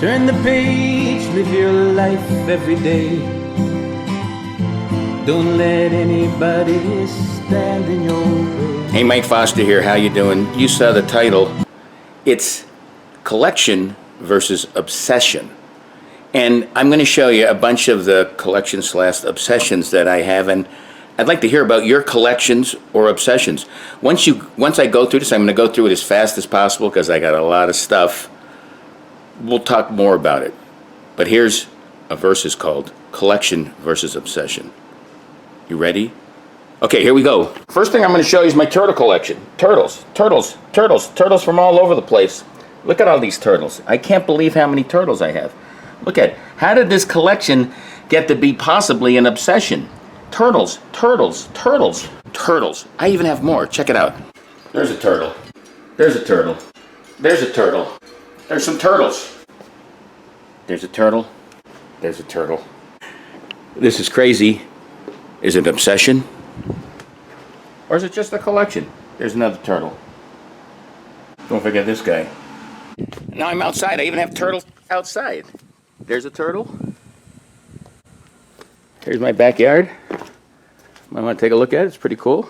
Turn the page, live your life every day. Don't let anybody stand in your way. Hey, Mike Foster here. How you doing? You saw the title. It's collection versus obsession. And I'm going to show you a bunch of the collection/obsessions that I have, and I'd like to hear about your collections or obsessions. Once I go through this, I'm going to go through it as fast as possible because I got a lot of stuff. We'll talk more about it. But here's a verse called Collection versus Obsession. You ready? Okay, here we go. First thing I'm going to show you is my turtle collection. Turtles from all over the place. Look at all these turtles. I can't believe how many turtles I have. Look at, how did this collection get to be possibly an obsession? Turtles. I even have more. Check it out. There's a turtle. There's a turtle. There's a turtle. There's some turtles. There's a turtle. There's a turtle. This is crazy. Is it an obsession? Or is it just a collection? There's another turtle. Don't forget this guy. Now I'm outside. I even have turtles outside. There's a turtle. Here's my backyard. Might want to take a look at it. It's pretty cool.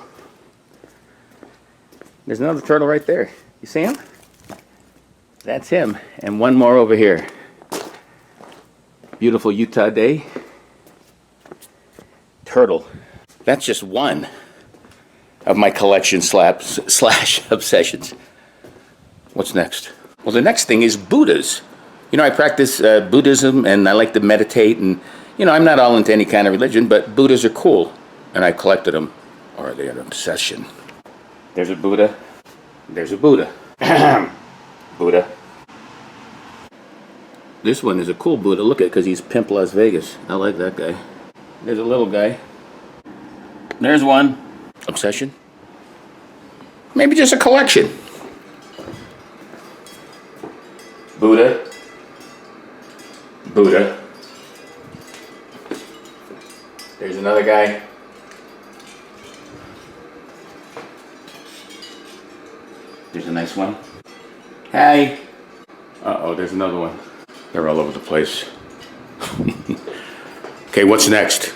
There's another turtle right there. You see him? That's him. And one more over here. Beautiful Utah day. Turtle. That's just one of my collection slash obsessions. What's next? Well, the next thing is Buddhas. You know, I practice Buddhism, and I like to meditate, and, you know, I'm not all into any kind of religion, but Buddhas are cool, and I collected them. Or are they an obsession? There's a Buddha. There's a Buddha. Buddha. This one is a cool Buddha. Look at it, because he's Pimp Las Vegas. I like that guy. There's a little guy. There's one. Obsession? Maybe just a collection. Buddha. Buddha. There's another guy. There's a nice one. Hi. Uh-oh, there's another one. They're all over the place. Okay, what's next?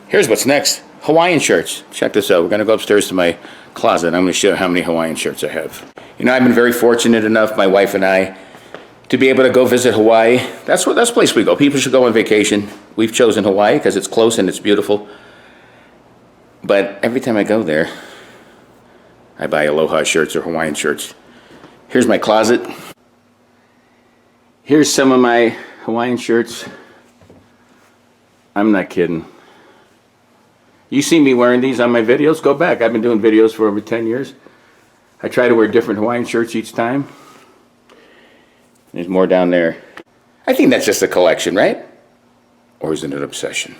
Here's what's next. Hawaiian shirts. Check this out. We're going to go upstairs to my closet, and I'm going to show you how many Hawaiian shirts I have. You know, I've been very fortunate enough, my wife and I, to be able to go visit Hawaii. That's the place we go. People should go on vacation. We've chosen Hawaii because it's close and it's beautiful. But every time I go there, I buy Aloha shirts or Hawaiian shirts. Here's my closet. Here's some of my Hawaiian shirts. I'm not kidding. You see me wearing these on my videos? Go back. I've been doing videos for over 10 years. I try to wear different Hawaiian shirts each time. There's more down there. I think that's just a collection, right? Or is it an obsession?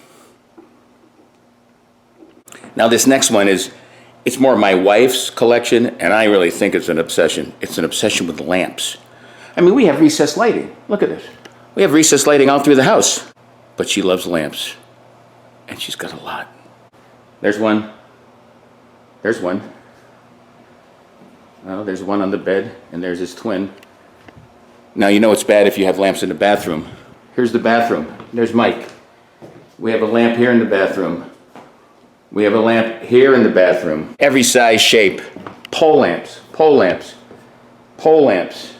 Now this next one it's more my wife's collection, and I really think it's an obsession. It's an obsession with lamps. I mean, we have recessed lighting. Look at this. We have recessed lighting all through the house. But she loves lamps. And she's got a lot. There's one. There's one. Oh, there's one on the bed, and there's his twin. Now, you know it's bad if you have lamps in the bathroom. Here's the bathroom. There's Mike. We have a lamp here in the bathroom. We have a lamp here in the bathroom. Every size, shape. Pole lamps. Pole lamps. Pole lamps.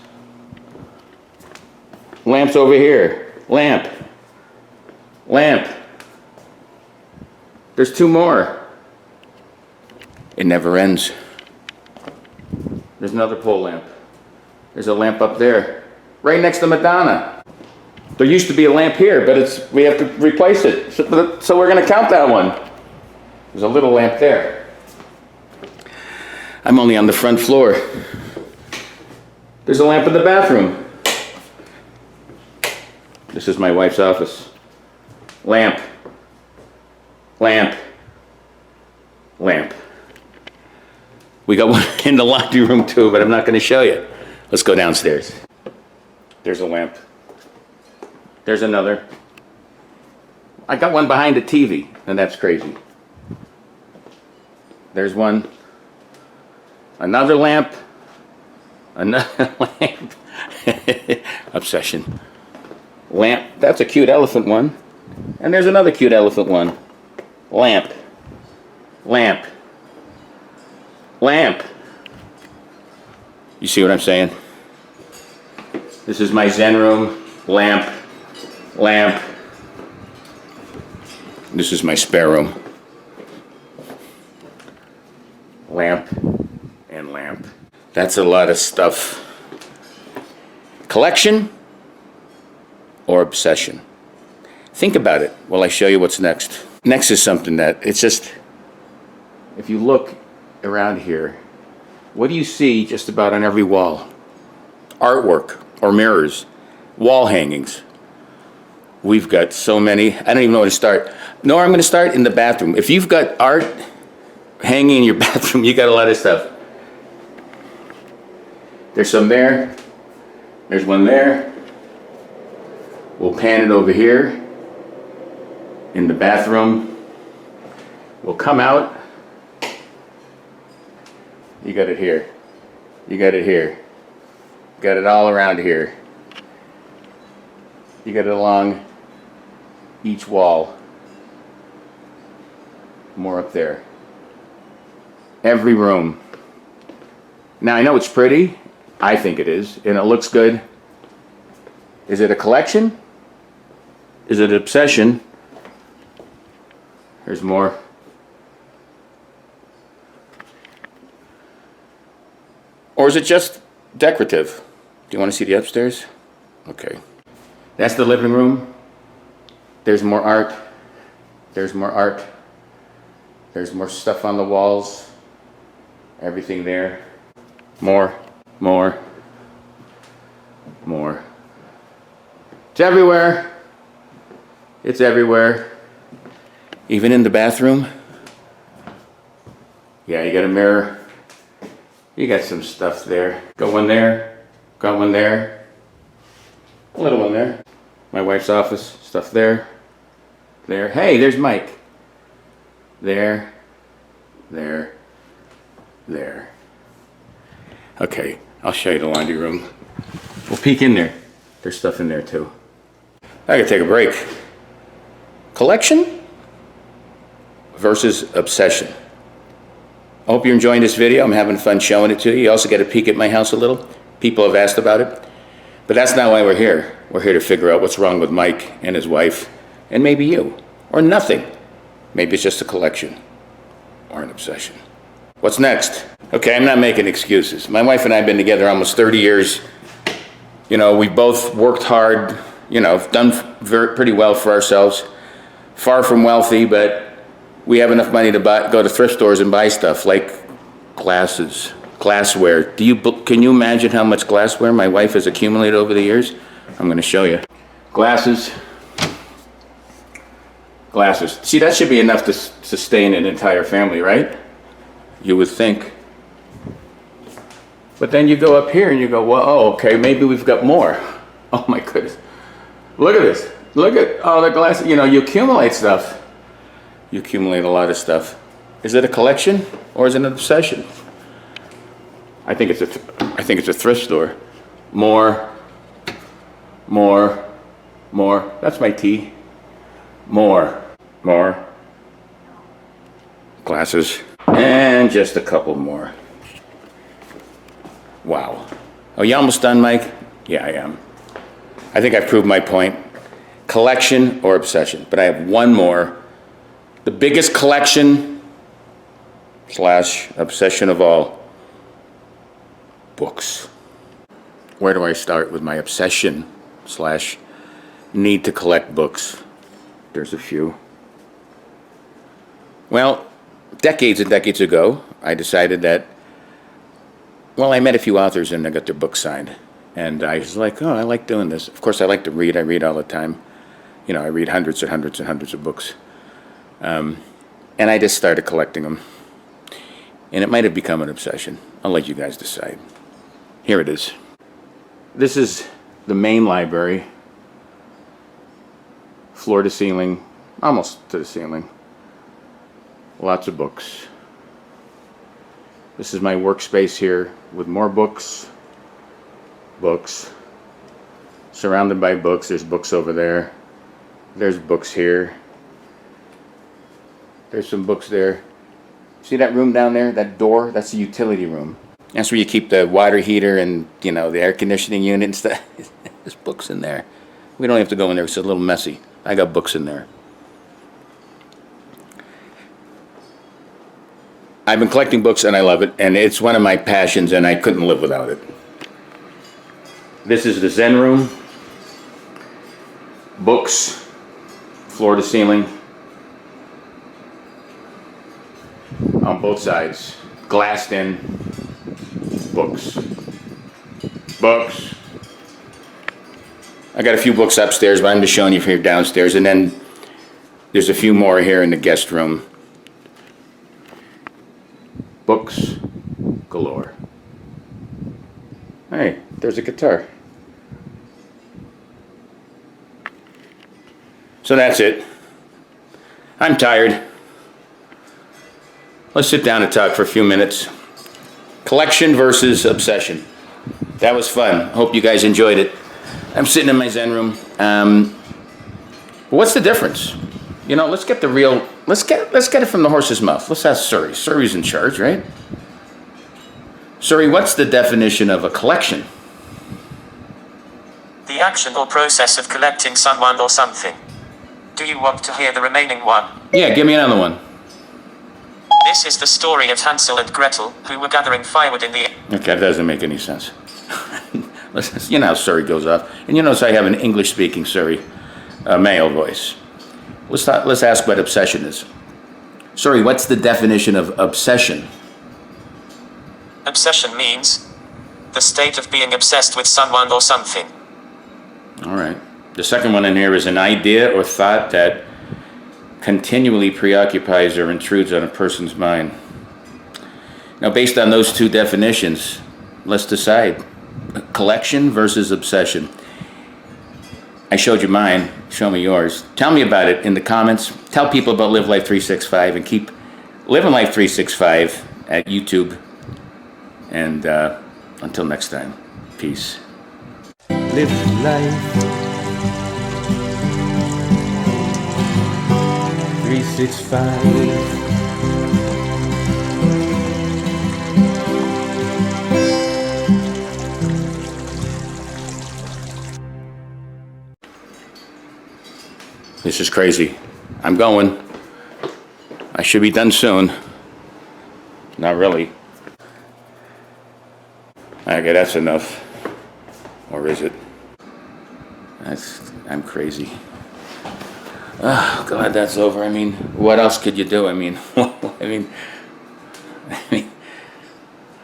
Lamps over here. Lamp. Lamp. There's two more. It never ends. There's another pole lamp. There's a lamp up there, right next to Madonna. There used to be a lamp here, but we have to replace it. So we're going to count that one. There's a little lamp there. I'm only on the front floor. There's a lamp in the bathroom. This is my wife's office. Lamp. Lamp. Lamp. We got one in the laundry room too, but I'm not going to show you. Let's go downstairs. There's a lamp. There's another. I got one behind the TV, and that's crazy. There's one. Another lamp. Another lamp. Obsession. Lamp. That's a cute elephant one. And there's another cute elephant one. Lamp. Lamp. Lamp. You see what I'm saying? This is my Zen room. Lamp. Lamp. This is my spare room. Lamp and lamp. That's a lot of stuff. Collection or obsession? Think about it while I show you what's next. Next is something that it's just, if you look around here, what do you see just about on every wall? Artwork or mirrors, wall hangings. We've got so many. I don't even know where to start. No, I'm going to start in the bathroom. If you've got art hanging in your bathroom, you got a lot of stuff. There's some there. There's one there. We'll pan it over here in the bathroom. We'll come out. You got it here. You got it here. Got it all around here. You got it along each wall. More up there. Every room. Now I know it's pretty. I think it is. And it looks good. Is it a collection? Is it an obsession? Here's more. Or is it just decorative? Do you want to see the upstairs? Okay. That's the living room. There's more art. There's more art. There's more stuff on the walls. Everything there. More. More. More. It's everywhere. It's everywhere. Even in the bathroom. Yeah, you got a mirror. You got some stuff there. Got one there. Got one there. A little one there. My wife's office. Stuff there. There. Hey, there's Mike. There. There. There. Okay, I'll show you the laundry room. We'll peek in there. There's stuff in there too. I gotta take a break. Collection versus obsession. I hope you're enjoying this video. I'm having fun showing it to you. You also get a peek at my house a little. People have asked about it. But that's not why we're here. We're here to figure out what's wrong with Mike and his wife, and maybe you, or nothing. Maybe it's just a collection or an obsession. What's next? Okay, I'm not making excuses. My wife and I have been together almost 30 years. You know, we both worked hard, you know, done pretty well for ourselves. Far from wealthy, but we have enough money to go to thrift stores and buy stuff like glasses, glassware. Can you imagine how much glassware my wife has accumulated over the years? I'm going to show you. Glasses. Glasses. See, that should be enough to sustain an entire family, right? You would think. But then you go up here and you go, well, oh, okay, maybe we've got more. Oh my goodness. Look at this. Look at all the glasses. You know, you accumulate stuff. You accumulate a lot of stuff. Is it a collection or is it an obsession? I think it's a thrift store. More. That's my tea. More. Glasses. And just a couple more. Wow. Are you almost done, Mike? Yeah, I am. I think I've proved my point. Collection or obsession. But I have one more. The biggest collection / obsession of all. Books. Where do I start with my obsession / need to collect books? There's a few. Well, decades and decades ago, I decided that, well, I met a few authors and I got their books signed. And I was like, oh, I like doing this. Of course, I like to read. I read all the time. You know, I read hundreds and hundreds and hundreds of books. And I just started collecting them. And it might have become an obsession. I'll let you guys decide. Here it is. This is the main library. Floor to ceiling, almost to the ceiling. Lots of books. This is my workspace here with more books, Surrounded by books. There's books over there. There's books here. There's some books there. See that room down there? That door? That's the utility room. That's where you keep the water heater and, you know, the air conditioning unit and stuff. There's books in there. We don't have to go in there. It's a little messy. I got books in there. I've been collecting books and I love it, and it's one of my passions, and I couldn't live without it. This is the Zen room. Books, floor to ceiling, on both sides, glassed in. Books. Books. I got a few books upstairs, but I'm just showing you here downstairs, and then there's a few more here in the guest room. Books galore. Hey, there's a guitar. So that's it. I'm tired. Let's sit down and talk for a few minutes. Collection versus obsession. That was fun. Hope you guys enjoyed it. I'm sitting in my Zen room. What's the difference? You know, let's get the real. Let's get it from the horse's mouth. Let's ask Suri. Suri's in charge, right? Suri, what's the definition of a collection? The action or process of collecting someone or something. Do you want to hear the remaining one? Yeah, give me another one. This is the story of Hansel and Gretel, who were gathering firewood in the... Okay, that doesn't make any sense. You know how Suri goes off. And you notice I have an English-speaking Suri, male voice. Let's ask what obsession is. Suri, what's the definition of obsession? Obsession means the state of being obsessed with someone or something. All right. The second one in here is an idea or thought that continually preoccupies or intrudes on a person's mind. Now, based on those two definitions, let's decide. Collection versus obsession. I showed you mine. Show me yours. Tell me about it in the comments. Tell people about Live Life 365 and keep living Life 365 at YouTube. And until next time, peace. Live life 365. This is crazy. I'm going. I should be done soon. Not really. Okay, that's enough. Or is it? I'm crazy. Oh, God, that's over. I mean, what else could you do? I mean,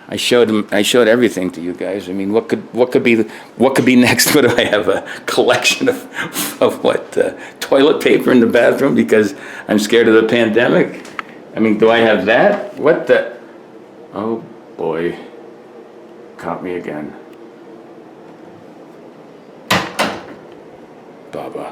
I showed everything to you guys. I mean, what could be next? What do I have? A collection of what? Toilet paper in the bathroom because I'm scared of the pandemic? I mean, do I have that? What the? Oh boy, caught me again. Baba.